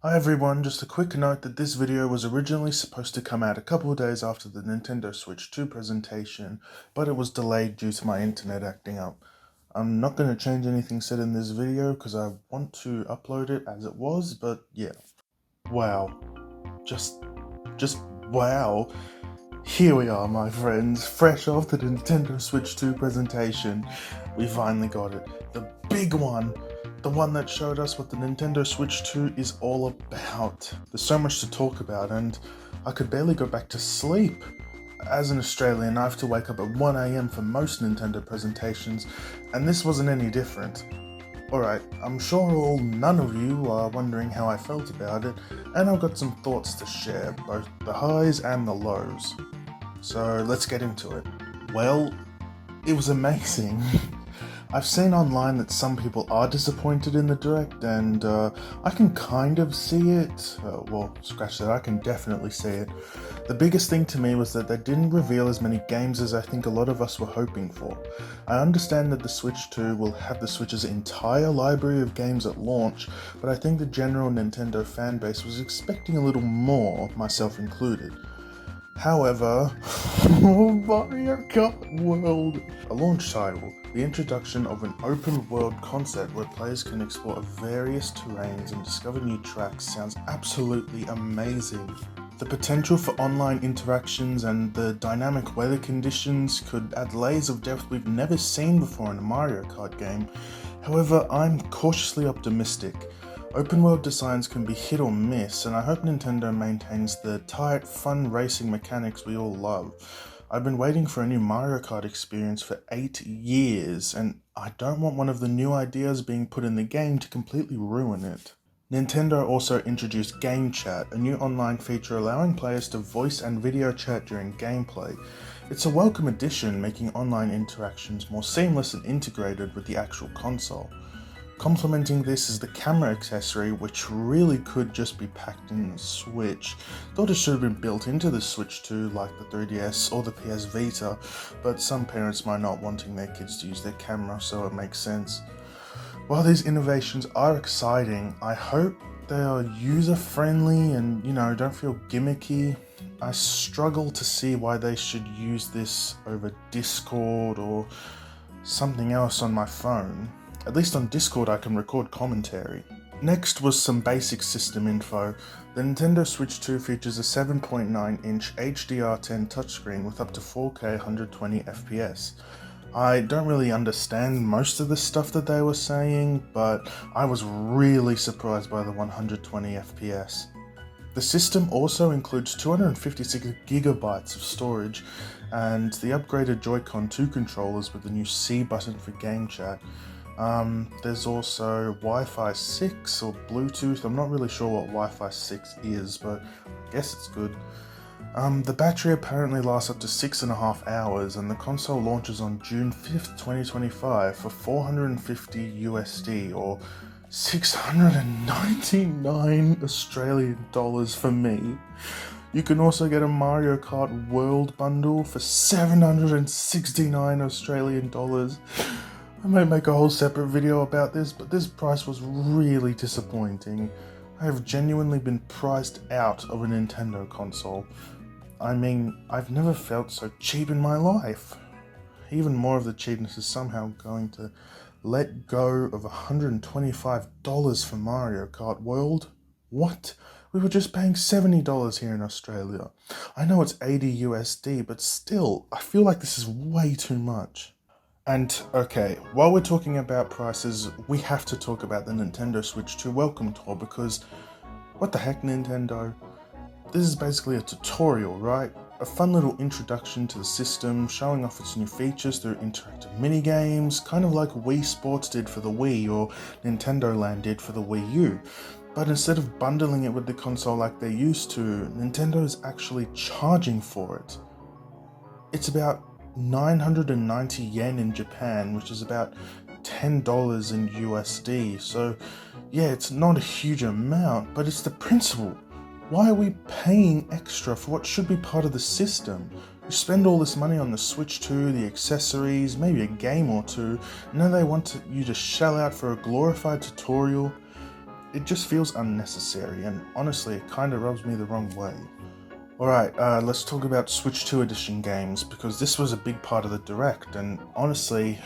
Hi everyone, just a quick note that this video was originally supposed to come out a couple of days after the Nintendo Switch 2 presentation, but it was delayed due to my internet acting up. I'm not going to change anything said in this video because I want to upload it as it was, but yeah. Wow. Just wow. Here we are, my friends, fresh off the Nintendo Switch 2 presentation. We finally got it. The big one. The one that showed us what the Nintendo Switch 2 is all about. There's so much to talk about, and I could barely go back to sleep. As an Australian, I have to wake up at 1 AM for most Nintendo presentations, and this wasn't any different. Alright, I'm sure none of you are wondering how I felt about it, and I've got some thoughts to share, both the highs and the lows. So let's get into it. Well, it was amazing. I've seen online that some people are disappointed in the Direct, and I can kind of see it. Well, scratch that, I can definitely see it. The biggest thing to me was that they didn't reveal as many games as I think a lot of us were hoping for. I understand that the Switch 2 will have the Switch's entire library of games at launch, but I think the general Nintendo fanbase was expecting a little more, myself included. However, Mario Kart World, a launch title, the introduction of an open world concept where players can explore various terrains and discover new tracks sounds absolutely amazing. The potential for online interactions and the dynamic weather conditions could add layers of depth we've never seen before in a Mario Kart game. However, I'm cautiously optimistic. Open world designs can be hit or miss, and I hope Nintendo maintains the tight, fun racing mechanics we all love. I've been waiting for a new Mario Kart experience for 8 years, and I don't want one of the new ideas being put in the game to completely ruin it. Nintendo also introduced Game Chat, a new online feature allowing players to voice and video chat during gameplay. It's a welcome addition, making online interactions more seamless and integrated with the actual console. Complementing this is the camera accessory, which really could just be packed in the Switch. Thought it should have been built into the Switch 2 like the 3DS or the PS Vita, but some parents might not wanting their kids to use their camera, so it makes sense. While these innovations are exciting, I hope they are user-friendly and, don't feel gimmicky. I struggle to see why they should use this over Discord or something else on my phone. At least on Discord I can record commentary. Next was some basic system info. The Nintendo Switch 2 features a 7.9-inch HDR10 touchscreen with up to 4K 120 FPS. I don't really understand most of the stuff that they were saying, but I was really surprised by the 120 FPS. The system also includes 256 gigabytes of storage and the upgraded Joy-Con 2 controllers with the new C button for game chat. There's also Wi-Fi 6 or Bluetooth. I'm not really sure what Wi-Fi 6 is, but I guess it's good. The battery apparently lasts up to 6.5 hours, and the console launches on June 5th, 2025 for $450 USD or 699 Australian dollars for me. You can also get a Mario Kart World bundle for 769 Australian dollars. I might make a whole separate video about this, but this price was really disappointing. I have genuinely been priced out of a Nintendo console. I mean, I've never felt so cheap in my life. Even more of the cheapness is somehow going to let go of $125 for Mario Kart World. What? We were just paying $70 here in Australia. I know it's 80 USD, but still, I feel like this is way too much. And okay, while we're talking about prices, we have to talk about the Nintendo Switch 2 Welcome Tour because what the heck, Nintendo? This is basically a tutorial, right? A fun little introduction to the system, showing off its new features through interactive minigames, kind of like Wii Sports did for the Wii or Nintendo Land did for the Wii U. But instead of bundling it with the console like they used to, Nintendo is actually charging for it. It's about 990 yen in Japan, which is about $10 in USD. So yeah, it's not a huge amount, but it's the principle. Why are we paying extra for what should be part of the system? We spend all this money on the Switch 2, the accessories, maybe a game or two, and then they want you to shell out for a glorified tutorial. it just feels unnecessary, and honestly, it kind of rubs me the wrong way. Alright, let's talk about Switch 2 edition games, because this was a big part of the Direct, and honestly,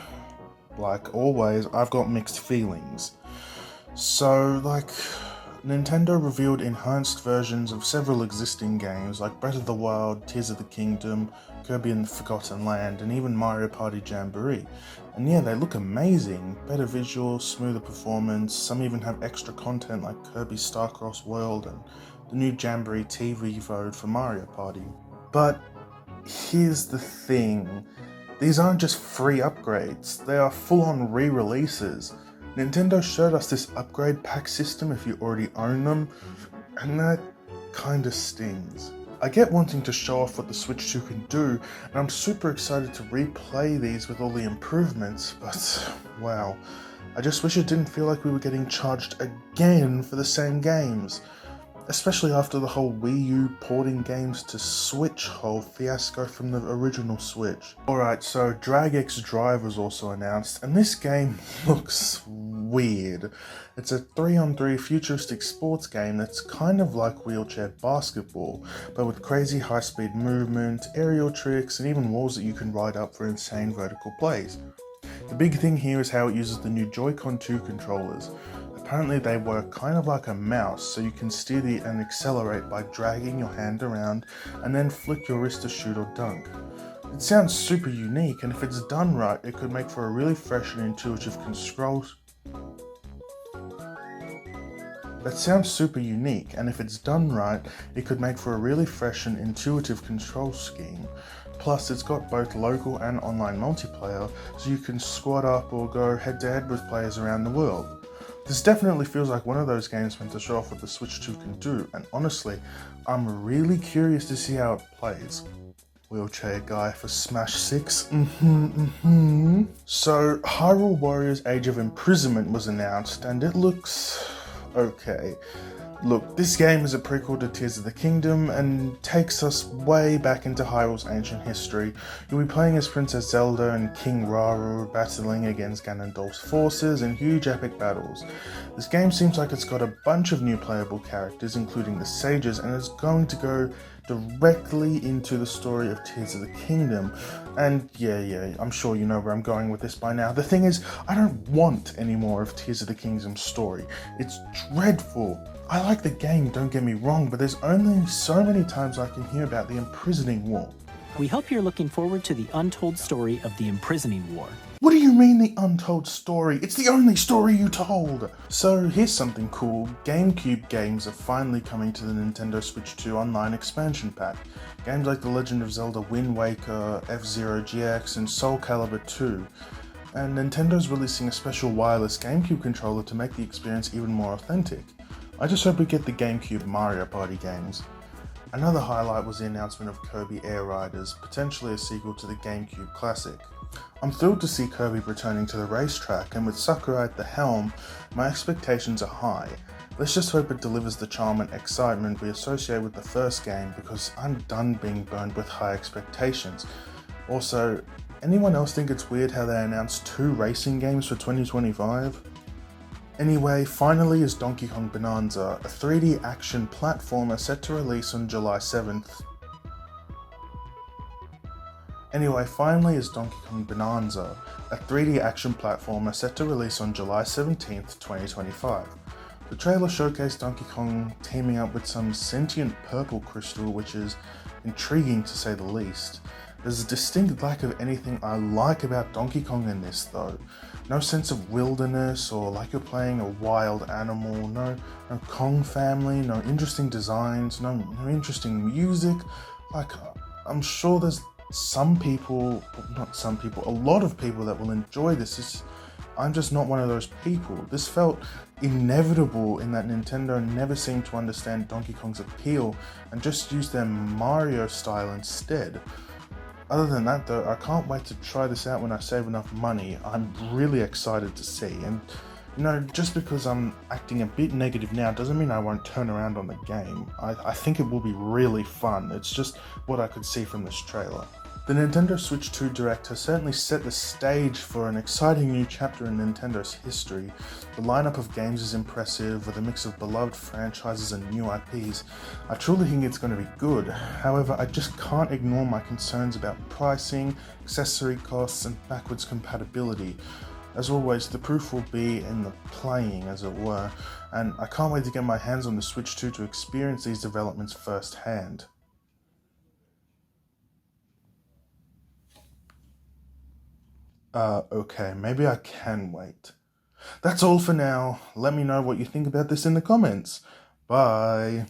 like always, I've got mixed feelings. So, Nintendo revealed enhanced versions of several existing games like Breath of the Wild, Tears of the Kingdom, Kirby and the Forgotten Land, and even Mario Party Jamboree. And yeah, they look amazing. Better visuals, smoother performance, some even have extra content like Kirby's Star-Crossed World and the new Jamboree TV mode for Mario Party. But here's the thing. These aren't just free upgrades, they are full-on re-releases. Nintendo showed us this upgrade pack system if you already own them, and that kinda stings. I get wanting to show off what the Switch 2 can do, and I'm super excited to replay these with all the improvements, but wow. I just wish it didn't feel like we were getting charged again for the same games. Especially after the whole Wii U porting games to Switch whole fiasco from the original Switch. Alright, so Drag X Drive was also announced, and this game looks weird. It's a 3-on-3 futuristic sports game that's kind of like wheelchair basketball, but with crazy high-speed movement, aerial tricks, and even walls that you can ride up for insane vertical plays. The big thing here is how it uses the new Joy-Con 2 controllers. Apparently they work kind of like a mouse, so you can steer and accelerate by dragging your hand around and then flick your wrist to shoot or dunk. It sounds super unique, and if it's done right, it could make for a really fresh and intuitive control. That sounds super unique, and if it's done right, it could make for a really fresh and intuitive control scheme. Plus, it's got both local and online multiplayer, so you can squad up or go head-to-head with players around the world. This definitely feels like one of those games meant to show off what the Switch 2 can do, and honestly, I'm really curious to see how it plays. Wheelchair guy for Smash 6. So, Hyrule Warriors Age of Imprisonment was announced, and it looks okay. Look, this game is a prequel to Tears of the Kingdom and takes us way back into Hyrule's ancient history. You'll be playing as Princess Zelda and King Rauru, battling against Ganondorf's forces in huge epic battles. This game seems like it's got a bunch of new playable characters, including the sages, and it's going to go directly into the story of Tears of the Kingdom. And yeah, I'm sure you know where I'm going with this by now. The thing is, I don't want any more of Tears of the Kingdom's story. It's dreadful. I like the game, don't get me wrong, but there's only so many times I can hear about the Imprisoning War. We hope you're looking forward to the untold story of the Imprisoning War. What do you mean the untold story? It's the only story you told! So here's something cool. GameCube games are finally coming to the Nintendo Switch 2 online expansion pack. Games like The Legend of Zelda Wind Waker, F-Zero GX, and Soul Calibur 2. And Nintendo's releasing a special wireless GameCube controller to make the experience even more authentic. I just hope we get the GameCube Mario Party games. Another highlight was the announcement of Kirby Air Riders, potentially a sequel to the GameCube classic. I'm thrilled to see Kirby returning to the racetrack, and with Sakurai at the helm, my expectations are high. Let's just hope it delivers the charm and excitement we associate with the first game, because I'm done being burned with high expectations. Also, anyone else think it's weird how they announced 2 racing games for 2025? Anyway, finally is Donkey Kong Bonanza, a 3D action platformer set to release on July 7th. Anyway, finally is Donkey Kong Bonanza, a 3D action platformer set to release on July 17th, 2025. The trailer showcased Donkey Kong teaming up with some sentient purple crystal, which is intriguing to say the least. There's a distinct lack of anything I like about Donkey Kong in this though. No sense of wilderness or like you're playing a wild animal, no Kong family, no interesting designs, no interesting music. Like, I'm sure there's a lot of people that will enjoy this. I'm just not one of those people. This felt inevitable in that Nintendo never seemed to understand Donkey Kong's appeal and just used their Mario style instead. Other than that though, I can't wait to try this out when I save enough money. I'm really excited to see, and you know, just because I'm acting a bit negative now doesn't mean I won't turn around on the game. I think it will be really fun. It's just what I could see from this trailer. The Nintendo Switch 2 Direct has certainly set the stage for an exciting new chapter in Nintendo's history. The lineup of games is impressive, with a mix of beloved franchises and new IPs. I truly think it's going to be good. However, I just can't ignore my concerns about pricing, accessory costs, and backwards compatibility. As always, the proof will be in the playing, as it were, and I can't wait to get my hands on the Switch 2 to experience these developments firsthand. Okay, maybe I can wait. That's all for now. Let me know what you think about this in the comments. Bye.